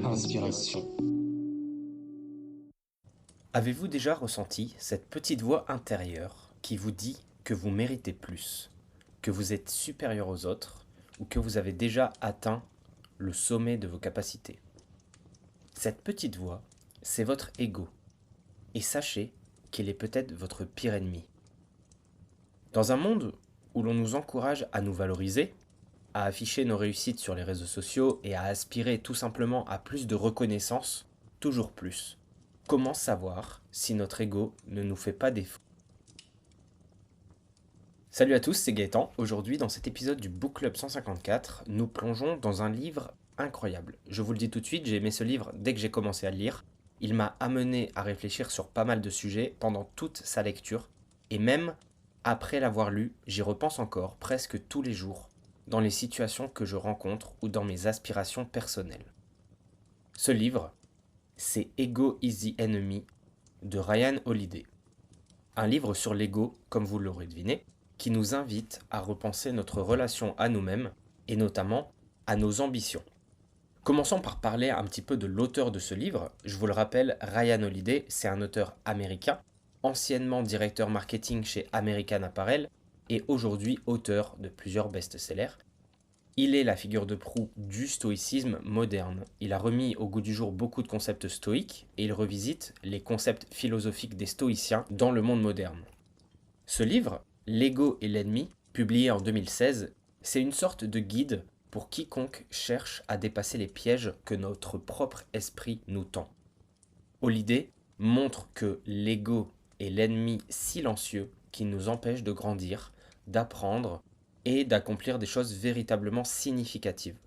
Inspiration. Avez-vous déjà ressenti cette petite voix intérieure qui vous dit que vous méritez plus, que vous êtes supérieur aux autres ou que vous avez déjà atteint le sommet de vos capacités? Cette petite voix, c'est votre ego, et sachez qu'il est peut-être votre pire ennemi. Dans un monde où l'on nous encourage à nous valoriser, à afficher nos réussites sur les réseaux sociaux et à aspirer tout simplement à plus de reconnaissance, toujours plus, comment savoir si notre ego ne nous fait pas défaut? Salut à tous, c'est Gaëtan. Aujourd'hui, dans cet épisode du Book Club 154, nous plongeons dans un livre incroyable. Je vous le dis tout de suite, j'ai aimé ce livre dès que j'ai commencé à le lire. Il m'a amené à réfléchir sur pas mal de sujets pendant toute sa lecture. Et même après l'avoir lu, j'y repense encore presque tous les jours, dans les situations que je rencontre ou dans mes aspirations personnelles. Ce livre, c'est Ego is the Enemy de Ryan Holiday. Un livre sur l'ego, comme vous l'aurez deviné, qui nous invite à repenser notre relation à nous-mêmes et notamment à nos ambitions. Commençons par parler un petit peu de l'auteur de ce livre. Je vous le rappelle, Ryan Holiday, c'est un auteur américain, anciennement directeur marketing chez American Apparel et aujourd'hui auteur de plusieurs best-sellers. Il est la figure de proue du stoïcisme moderne. Il a remis au goût du jour beaucoup de concepts stoïques et il revisite les concepts philosophiques des stoïciens dans le monde moderne. Ce livre, L'ego et l'ennemi, publié en 2016, c'est une sorte de guide pour quiconque cherche à dépasser les pièges que notre propre esprit nous tend. Holiday montre que l'ego est l'ennemi silencieux qui nous empêche de grandir, d'apprendre et d'accomplir des choses véritablement significatives.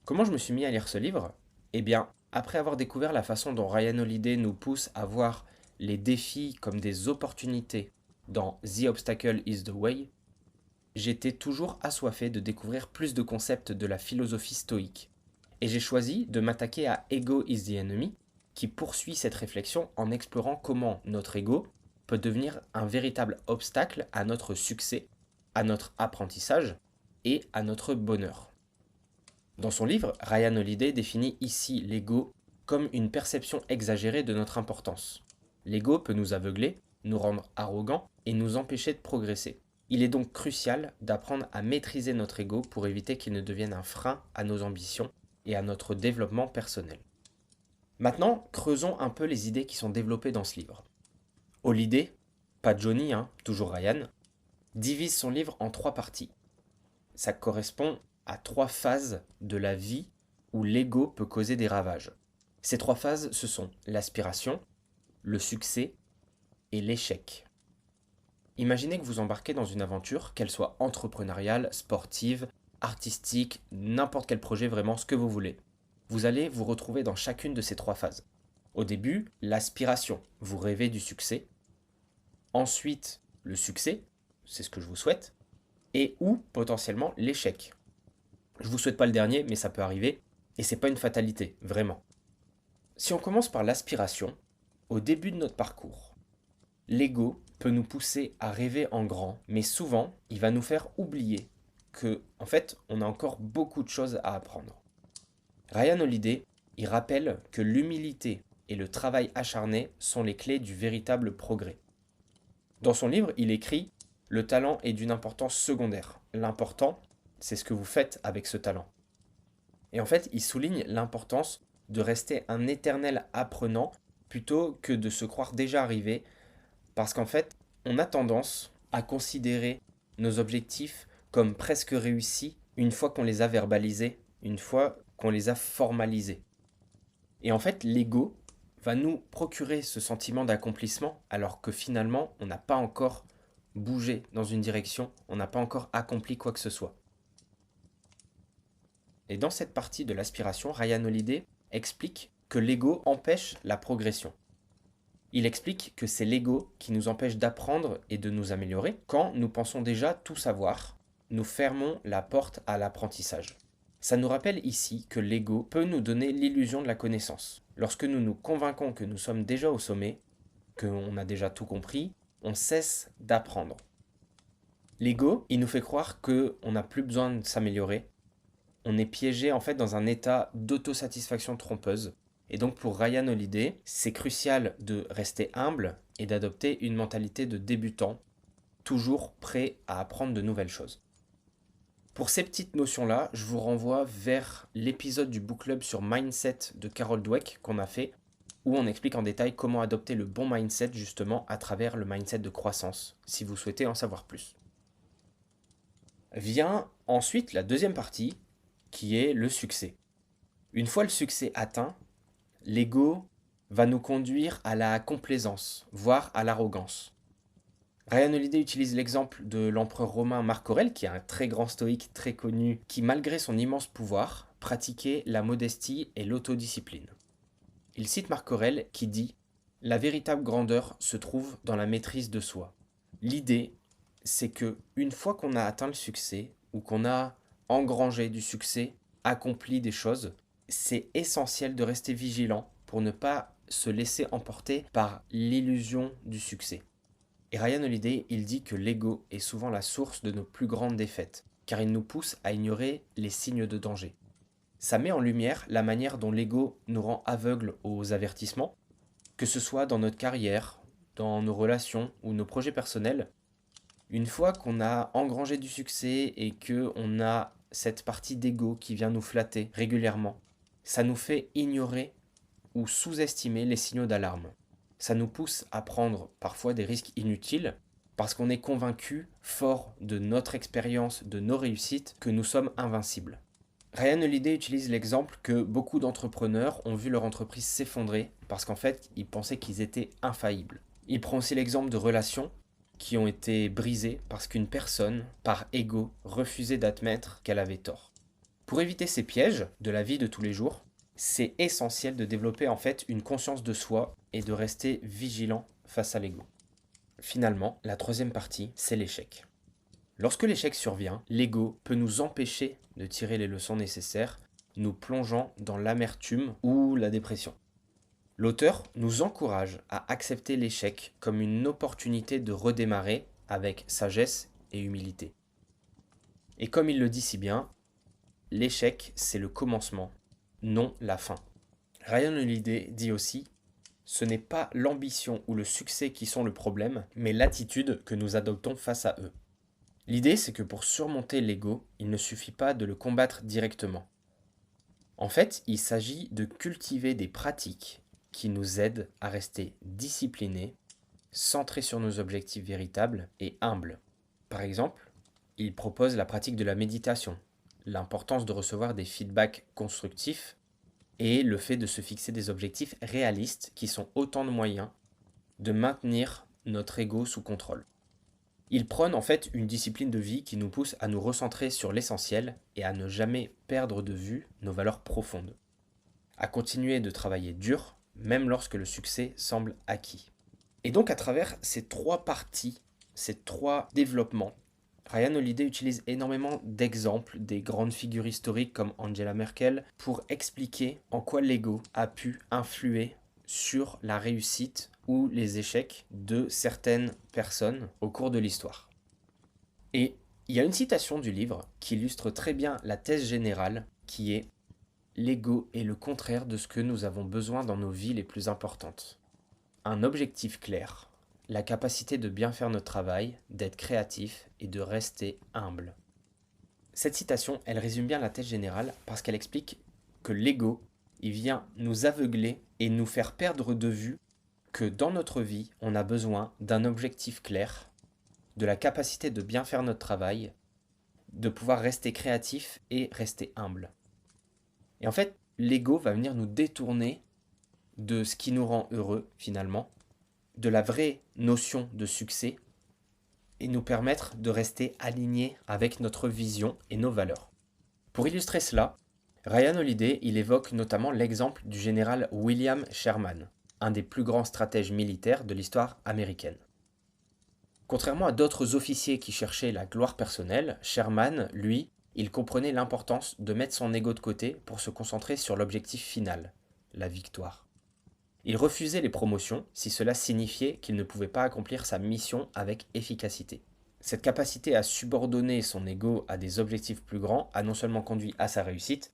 Comment je me suis mis à lire ce livre? Eh bien, après avoir découvert la façon dont Ryan Holiday nous pousse à voir les défis comme des opportunités dans The Obstacle is the Way, j'étais toujours assoiffé de découvrir plus de concepts de la philosophie stoïque. Et j'ai choisi de m'attaquer à Ego is the Enemy, qui poursuit cette réflexion en explorant comment notre ego peut devenir un véritable obstacle à notre succès, à notre apprentissage et à notre bonheur. Dans son livre, Ryan Holiday définit ici l'ego comme une perception exagérée de notre importance. L'ego peut nous aveugler, nous rendre arrogants et nous empêcher de progresser. Il est donc crucial d'apprendre à maîtriser notre ego pour éviter qu'il ne devienne un frein à nos ambitions et à notre développement personnel. Maintenant, creusons un peu les idées qui sont développées dans ce livre. Holiday, pas Johnny, toujours Ryan, divise son livre en 3 parties. Ça correspond à 3 phases de la vie où l'ego peut causer des ravages. Ces 3 phases, ce sont l'aspiration, le succès et l'échec. Imaginez que vous embarquez dans une aventure, qu'elle soit entrepreneuriale, sportive, artistique, n'importe quel projet, vraiment ce que vous voulez. Vous allez vous retrouver dans chacune de ces 3 phases. Au début, l'aspiration, vous rêvez du succès. Ensuite, le succès, c'est ce que je vous souhaite. Et ou potentiellement l'échec. Je vous souhaite pas le dernier, mais ça peut arriver, et c'est pas une fatalité, vraiment. Si on commence par l'aspiration, au début de notre parcours, l'ego peut nous pousser à rêver en grand, mais souvent, il va nous faire oublier que, en fait, on a encore beaucoup de choses à apprendre. Ryan Holiday, il rappelle que l'humilité et le travail acharné sont les clés du véritable progrès. Dans son livre, il écrit « Le talent est d'une importance secondaire. L'important, c'est ce que vous faites avec ce talent. » Et en fait, il souligne l'importance de rester un éternel apprenant plutôt que de se croire déjà arrivé, parce qu'en fait, on a tendance à considérer nos objectifs comme presque réussis une fois qu'on les a verbalisés, une fois qu'on les a formalisés. Et en fait, l'ego va nous procurer ce sentiment d'accomplissement alors que finalement, on n'a pas encore bougé dans une direction, on n'a pas encore accompli quoi que ce soit. Et dans cette partie de l'aspiration, Ryan Holiday explique que l'ego empêche la progression. Il explique que c'est l'ego qui nous empêche d'apprendre et de nous améliorer. Quand nous pensons déjà tout savoir, nous fermons la porte à l'apprentissage. Ça nous rappelle ici que l'ego peut nous donner l'illusion de la connaissance. Lorsque nous nous convainquons que nous sommes déjà au sommet, qu'on a déjà tout compris, on cesse d'apprendre. L'ego, il nous fait croire qu'on n'a plus besoin de s'améliorer on est piégé en fait dans un état d'autosatisfaction trompeuse. Et donc pour Ryan Holiday, c'est crucial de rester humble et d'adopter une mentalité de débutant, toujours prêt à apprendre de nouvelles choses. Pour ces petites notions-là, je vous renvoie vers l'épisode du Book Club sur Mindset de Carol Dweck qu'on a fait, où on explique en détail comment adopter le bon mindset justement à travers le mindset de croissance, si vous souhaitez en savoir plus. Vient ensuite la deuxième partie, qui est le succès. Une fois le succès atteint, l'ego va nous conduire à la complaisance, voire à l'arrogance. Ryan Holiday utilise l'exemple de l'empereur romain Marc Aurèle, qui est un très grand stoïque très connu, qui malgré son immense pouvoir, pratiquait la modestie et l'autodiscipline. Il cite Marc Aurèle qui dit « La véritable grandeur se trouve dans la maîtrise de soi ». L'idée, c'est que une fois qu'on a atteint le succès, ou qu'on a engrangé du succès, accompli des choses, c'est essentiel de rester vigilant pour ne pas se laisser emporter par l'illusion du succès. Et Ryan Holiday, il dit que l'ego est souvent la source de nos plus grandes défaites, car il nous pousse à ignorer les signes de danger. Ça met en lumière la manière dont l'ego nous rend aveugles aux avertissements, que ce soit dans notre carrière, dans nos relations ou nos projets personnels. Une fois qu'on a engrangé du succès et qu'on a cette partie d'ego qui vient nous flatter régulièrement, ça nous fait ignorer ou sous-estimer les signaux d'alarme. Ça nous pousse à prendre parfois des risques inutiles parce qu'on est convaincu, fort de notre expérience, de nos réussites, que nous sommes invincibles. Ryan Holiday utilise l'exemple que beaucoup d'entrepreneurs ont vu leur entreprise s'effondrer parce qu'en fait, ils pensaient qu'ils étaient infaillibles. Il prend aussi l'exemple de relations qui ont été brisées parce qu'une personne, par ego, refusait d'admettre qu'elle avait tort. Pour éviter ces pièges de la vie de tous les jours, c'est essentiel de développer en fait une conscience de soi et de rester vigilant face à l'ego. Finalement, la troisième partie, c'est l'échec. Lorsque l'échec survient, l'ego peut nous empêcher de tirer les leçons nécessaires, nous plongeant dans l'amertume ou la dépression. L'auteur nous encourage à accepter l'échec comme une opportunité de redémarrer avec sagesse et humilité. Et comme il le dit si bien, l'échec, c'est le commencement, non la fin. Ryan Holiday dit aussi « Ce n'est pas l'ambition ou le succès qui sont le problème, mais l'attitude que nous adoptons face à eux. » L'idée, c'est que pour surmonter l'ego, il ne suffit pas de le combattre directement. En fait, il s'agit de cultiver des pratiques qui nous aident à rester disciplinés, centrés sur nos objectifs véritables et humbles. Par exemple, il propose la pratique de la méditation, l'importance de recevoir des feedbacks constructifs et le fait de se fixer des objectifs réalistes qui sont autant de moyens de maintenir notre ego sous contrôle. Il prône en fait une discipline de vie qui nous pousse à nous recentrer sur l'essentiel et à ne jamais perdre de vue nos valeurs profondes. À continuer de travailler dur, même lorsque le succès semble acquis. Et donc à travers ces trois parties, ces trois développements, Ryan Holiday utilise énormément d'exemples des grandes figures historiques comme Angela Merkel pour expliquer en quoi l'ego a pu influer sur la réussite ou les échecs de certaines personnes au cours de l'histoire. Et il y a une citation du livre qui illustre très bien la thèse générale qui est « L'ego est le contraire de ce que nous avons besoin dans nos vies les plus importantes. Un objectif clair, la capacité de bien faire notre travail, d'être créatif et de rester humble. » Cette citation, elle résume bien la thèse générale parce qu'elle explique que l'ego, il vient nous aveugler et nous faire perdre de vue que dans notre vie, on a besoin d'un objectif clair, de la capacité de bien faire notre travail, de pouvoir rester créatif et rester humble. Et en fait, l'ego va venir nous détourner de ce qui nous rend heureux, finalement, de la vraie notion de succès, et nous permettre de rester alignés avec notre vision et nos valeurs. Pour illustrer cela, Ryan Holiday, il évoque notamment l'exemple du général William Sherman, un des plus grands stratèges militaires de l'histoire américaine. Contrairement à d'autres officiers qui cherchaient la gloire personnelle, Sherman, lui, il comprenait l'importance de mettre son ego de côté pour se concentrer sur l'objectif final, la victoire. Il refusait les promotions si cela signifiait qu'il ne pouvait pas accomplir sa mission avec efficacité. Cette capacité à subordonner son ego à des objectifs plus grands a non seulement conduit à sa réussite,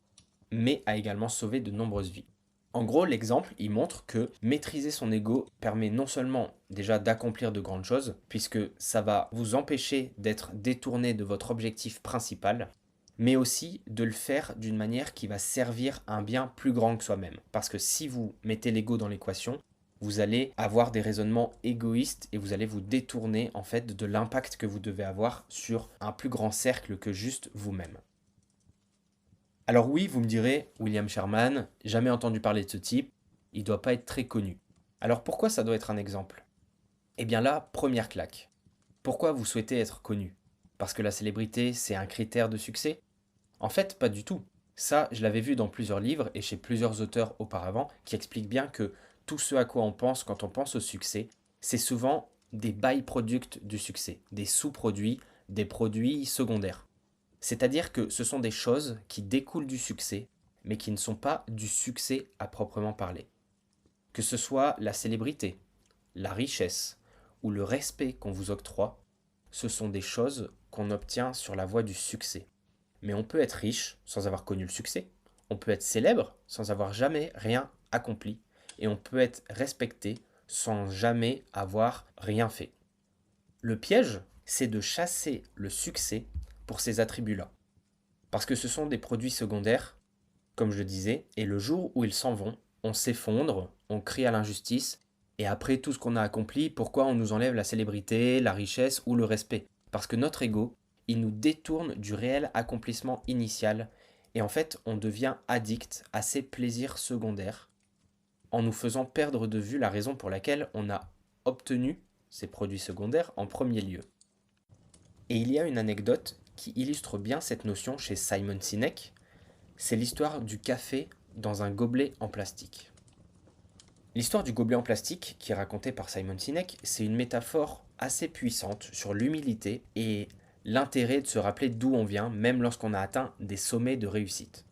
mais a également sauvé de nombreuses vies. En gros, l'exemple, il montre que maîtriser son ego permet non seulement déjà d'accomplir de grandes choses, puisque ça va vous empêcher d'être détourné de votre objectif principal, mais aussi de le faire d'une manière qui va servir un bien plus grand que soi-même. Parce que si vous mettez l'ego dans l'équation, vous allez avoir des raisonnements égoïstes et vous allez vous détourner en fait de l'impact que vous devez avoir sur un plus grand cercle que juste vous-même. Alors oui, vous me direz, William Sherman, jamais entendu parler de ce type, il doit pas être très connu. Alors pourquoi ça doit être un exemple? Eh bien là, première claque. Pourquoi vous souhaitez être connu? Parce que la célébrité, c'est un critère de succès? En fait, pas du tout. Ça, je l'avais vu dans plusieurs livres et chez plusieurs auteurs auparavant qui expliquent bien que tout ce à quoi on pense quand on pense au succès, c'est souvent des by-products du succès, des sous-produits, des produits secondaires. C'est-à-dire que ce sont des choses qui découlent du succès, mais qui ne sont pas du succès à proprement parler. Que ce soit la célébrité, la richesse ou le respect qu'on vous octroie, ce sont des choses qu'on obtient sur la voie du succès. Mais on peut être riche sans avoir connu le succès, on peut être célèbre sans avoir jamais rien accompli, et on peut être respecté sans jamais avoir rien fait. Le piège, c'est de chasser le succès pour ces attributs-là. Parce que ce sont des produits secondaires, comme je le disais, et le jour où ils s'en vont, on s'effondre, on crie à l'injustice, et après tout ce qu'on a accompli, pourquoi on nous enlève la célébrité, la richesse ou le respect? Parce que notre ego, il nous détourne du réel accomplissement initial, et en fait, on devient addict à ces plaisirs secondaires, en nous faisant perdre de vue la raison pour laquelle on a obtenu ces produits secondaires en premier lieu. Et il y a une anecdote qui illustre bien cette notion chez Simon Sinek, c'est l'histoire du café dans un gobelet en plastique. L'histoire du gobelet en plastique, qui est racontée par Simon Sinek, c'est une métaphore assez puissante sur l'humilité et l'intérêt de se rappeler d'où on vient, même lorsqu'on a atteint des sommets de réussite.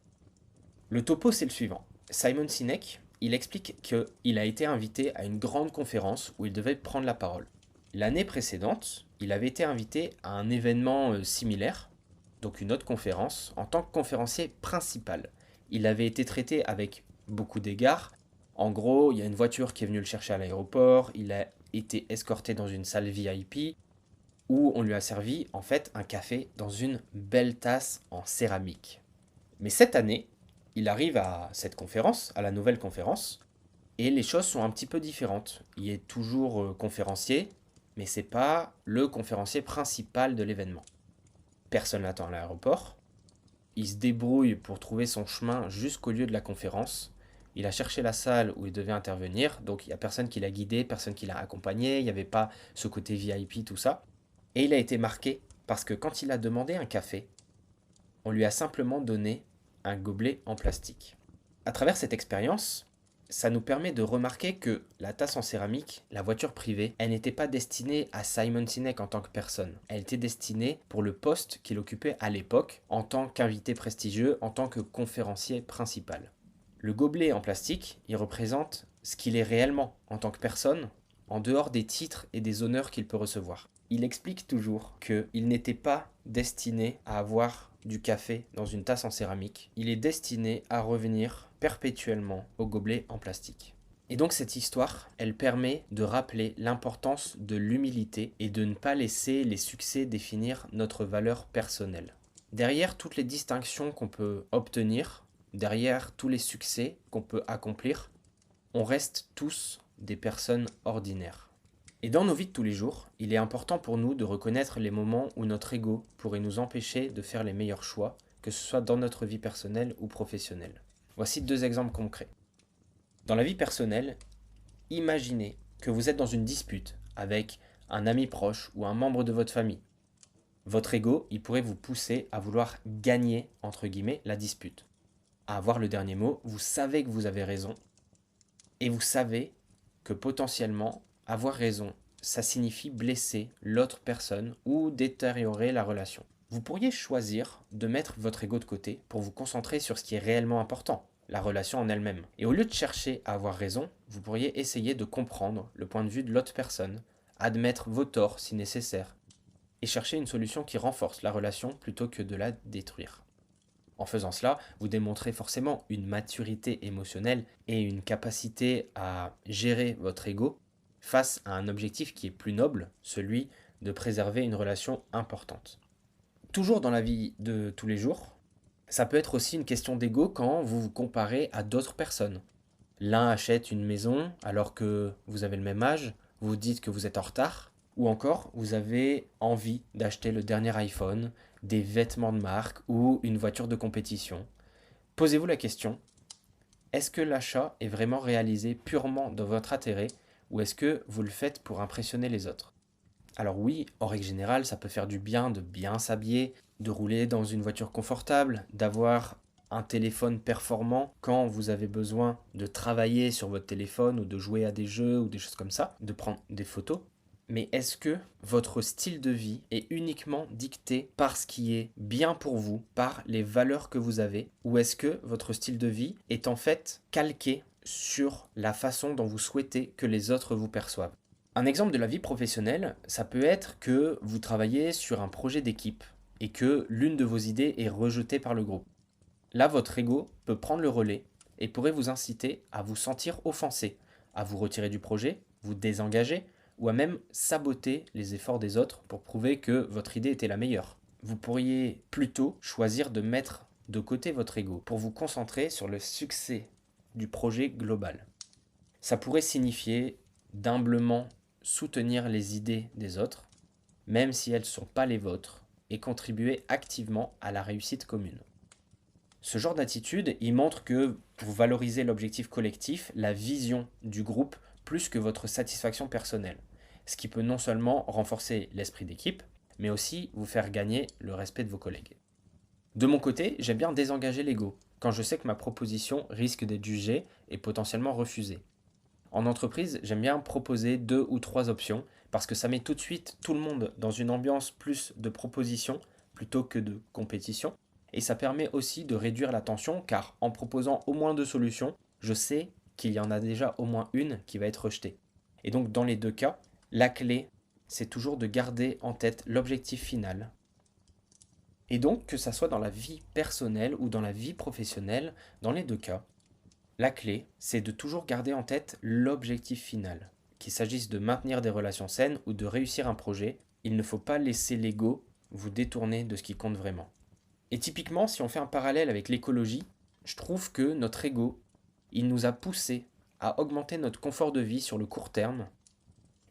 Le topo, c'est le suivant. Simon Sinek, il explique qu'il a été invité à une grande conférence où il devait prendre la parole. L'année précédente, il avait été invité à un événement similaire, donc une autre conférence, en tant que conférencier principal. Il avait été traité avec beaucoup d'égards. En gros, il y a une voiture qui est venue le chercher à l'aéroport, il a été escorté dans une salle VIP où on lui a servi en fait un café dans une belle tasse en céramique. Mais cette année, il arrive à cette conférence, à la nouvelle conférence, et les choses sont un petit peu différentes. Il est toujours conférencier, mais c'est pas le conférencier principal de l'événement. Personne l'attend à l'aéroport. Il se débrouille pour trouver son chemin jusqu'au lieu de la conférence. Il a cherché la salle où il devait intervenir, donc il n'y a personne qui l'a guidé, personne qui l'a accompagné, il n'y avait pas ce côté VIP, tout ça. Et il a été marqué parce que quand il a demandé un café, on lui a simplement donné un gobelet en plastique. À travers cette expérience, ça nous permet de remarquer que la tasse en céramique, la voiture privée, elle n'était pas destinée à Simon Sinek en tant que personne. Elle était destinée pour le poste qu'il occupait à l'époque en tant qu'invité prestigieux, en tant que conférencier principal. Le gobelet en plastique, il représente ce qu'il est réellement en tant que personne, en dehors des titres et des honneurs qu'il peut recevoir. Il explique toujours qu'il n'était pas destiné à avoir du café dans une tasse en céramique. Il est destiné à revenir perpétuellement au gobelet en plastique. Et donc cette histoire, elle permet de rappeler l'importance de l'humilité et de ne pas laisser les succès définir notre valeur personnelle. Derrière toutes les distinctions qu'on peut obtenir, derrière tous les succès qu'on peut accomplir, on reste tous des personnes ordinaires. Et dans nos vies de tous les jours, il est important pour nous de reconnaître les moments où notre ego pourrait nous empêcher de faire les meilleurs choix, que ce soit dans notre vie personnelle ou professionnelle. Voici 2 exemples concrets. Dans la vie personnelle, imaginez que vous êtes dans une dispute avec un ami proche ou un membre de votre famille. Votre ego, il pourrait vous pousser à vouloir gagner, entre guillemets, la dispute. À avoir le dernier mot, vous savez que vous avez raison, et vous savez que potentiellement, avoir raison, ça signifie blesser l'autre personne ou détériorer la relation. Vous pourriez choisir de mettre votre ego de côté pour vous concentrer sur ce qui est réellement important, la relation en elle-même. Et au lieu de chercher à avoir raison, vous pourriez essayer de comprendre le point de vue de l'autre personne, admettre vos torts si nécessaire, et chercher une solution qui renforce la relation plutôt que de la détruire. En faisant cela, vous démontrez forcément une maturité émotionnelle et une capacité à gérer votre ego face à un objectif qui est plus noble, celui de préserver une relation importante. Toujours dans la vie de tous les jours, ça peut être aussi une question d'ego quand vous vous comparez à d'autres personnes. L'un achète une maison alors que vous avez le même âge, vous dites que vous êtes en retard, ou encore vous avez envie d'acheter le dernier iPhone, des vêtements de marque ou une voiture de compétition. Posez-vous la question, est-ce que l'achat est vraiment réalisé purement dans votre intérêt ou est-ce que vous le faites pour impressionner les autres? Alors oui, en règle générale, ça peut faire du bien de bien s'habiller, de rouler dans une voiture confortable, d'avoir un téléphone performant quand vous avez besoin de travailler sur votre téléphone ou de jouer à des jeux ou des choses comme ça, de prendre des photos. Mais est-ce que votre style de vie est uniquement dicté par ce qui est bien pour vous, par les valeurs que vous avez, ou est-ce que votre style de vie est en fait calqué sur la façon dont vous souhaitez que les autres vous perçoivent? Un exemple de la vie professionnelle, ça peut être que vous travaillez sur un projet d'équipe et que l'une de vos idées est rejetée par le groupe. Là, votre ego peut prendre le relais et pourrait vous inciter à vous sentir offensé, à vous retirer du projet, vous désengager ou à même saboter les efforts des autres pour prouver que votre idée était la meilleure. Vous pourriez plutôt choisir de mettre de côté votre ego pour vous concentrer sur le succès du projet global. Ça pourrait signifier d'humblement soutenir les idées des autres, même si elles ne sont pas les vôtres, et contribuer activement à la réussite commune. Ce genre d'attitude, il montre que vous valorisez l'objectif collectif, la vision du groupe, plus que votre satisfaction personnelle. Ce qui peut non seulement renforcer l'esprit d'équipe, mais aussi vous faire gagner le respect de vos collègues. De mon côté, j'aime bien désengager l'ego, quand je sais que ma proposition risque d'être jugée et potentiellement refusée. En entreprise, j'aime bien proposer 2 ou 3 options, parce que ça met tout de suite tout le monde dans une ambiance plus de proposition plutôt que de compétition. Et ça permet aussi de réduire la tension car en proposant au moins 2 solutions, je sais qu'il y en a déjà au moins une qui va être rejetée. Et donc dans les 2 cas, la clé, c'est toujours de garder en tête l'objectif final. Et donc que ça soit dans la vie personnelle ou dans la vie professionnelle, dans les 2 cas, la clé, c'est de toujours garder en tête l'objectif final. Qu'il s'agisse de maintenir des relations saines ou de réussir un projet, il ne faut pas laisser l'ego vous détourner de ce qui compte vraiment. Et typiquement, si on fait un parallèle avec l'écologie, je trouve que notre ego, il nous a poussé à augmenter notre confort de vie sur le court terme.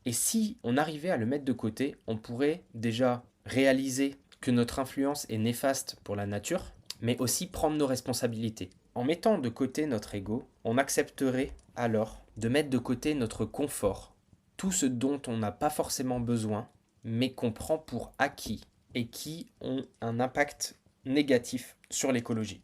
Et si on arrivait à le mettre de côté, on pourrait déjà réaliser que notre influence est néfaste pour la nature, mais aussi prendre nos responsabilités. En mettant de côté notre ego, on accepterait alors de mettre de côté notre confort, tout ce dont on n'a pas forcément besoin, mais qu'on prend pour acquis et qui ont un impact négatif sur l'écologie.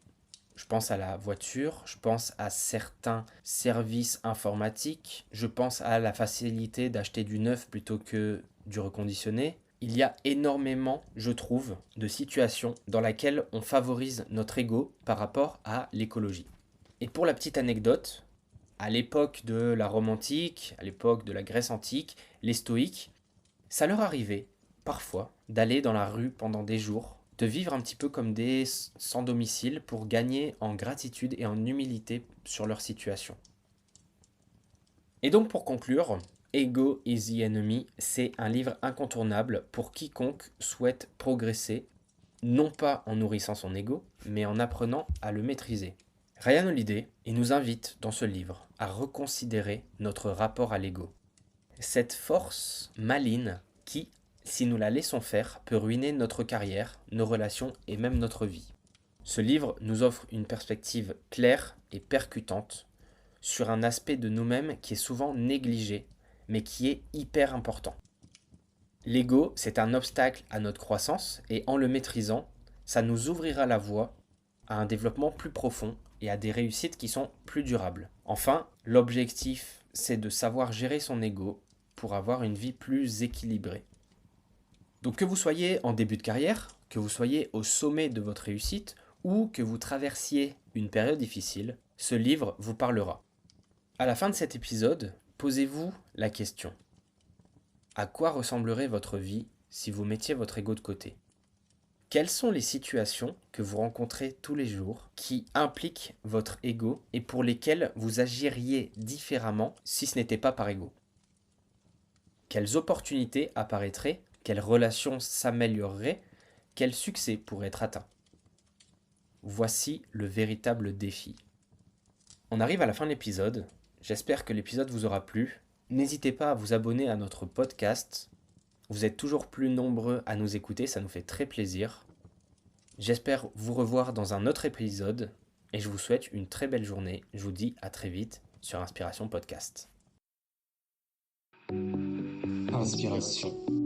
Je pense à la voiture, je pense à certains services informatiques, je pense à la facilité d'acheter du neuf plutôt que du reconditionné. Il y a énormément, je trouve, de situations dans lesquelles on favorise notre ego par rapport à l'écologie. Et pour la petite anecdote, à l'époque de la Rome antique, à l'époque de la Grèce antique, les stoïques, ça leur arrivait parfois d'aller dans la rue pendant des jours, de vivre un petit peu comme des sans domicile pour gagner en gratitude et en humilité sur leur situation. Et donc pour conclure, Ego is the Enemy, c'est un livre incontournable pour quiconque souhaite progresser, non pas en nourrissant son ego, mais en apprenant à le maîtriser. Ryan Holiday, il nous invite dans ce livre à reconsidérer notre rapport à l'ego. Cette force maligne qui, si nous la laissons faire, peut ruiner notre carrière, nos relations et même notre vie. Ce livre nous offre une perspective claire et percutante sur un aspect de nous-mêmes qui est souvent négligé, mais qui est hyper important. L'ego, c'est un obstacle à notre croissance et en le maîtrisant, ça nous ouvrira la voie à un développement plus profond et à des réussites qui sont plus durables. Enfin, l'objectif, c'est de savoir gérer son ego pour avoir une vie plus équilibrée. Donc que vous soyez en début de carrière, que vous soyez au sommet de votre réussite ou que vous traversiez une période difficile, ce livre vous parlera. À la fin de cet épisode, posez-vous la question. À quoi ressemblerait votre vie si vous mettiez votre ego de côté? Quelles sont les situations que vous rencontrez tous les jours qui impliquent votre ego et pour lesquelles vous agiriez différemment si ce n'était pas par ego? Quelles opportunités apparaîtraient? Quelles relations s'amélioreraient? Quel succès pourrait être atteint? Voici le véritable défi. On arrive à la fin de l'épisode. J'espère que l'épisode vous aura plu. N'hésitez pas à vous abonner à notre podcast. Vous êtes toujours plus nombreux à nous écouter, ça nous fait très plaisir. J'espère vous revoir dans un autre épisode et je vous souhaite une très belle journée. Je vous dis à très vite sur Inspiration Podcast. Inspiration.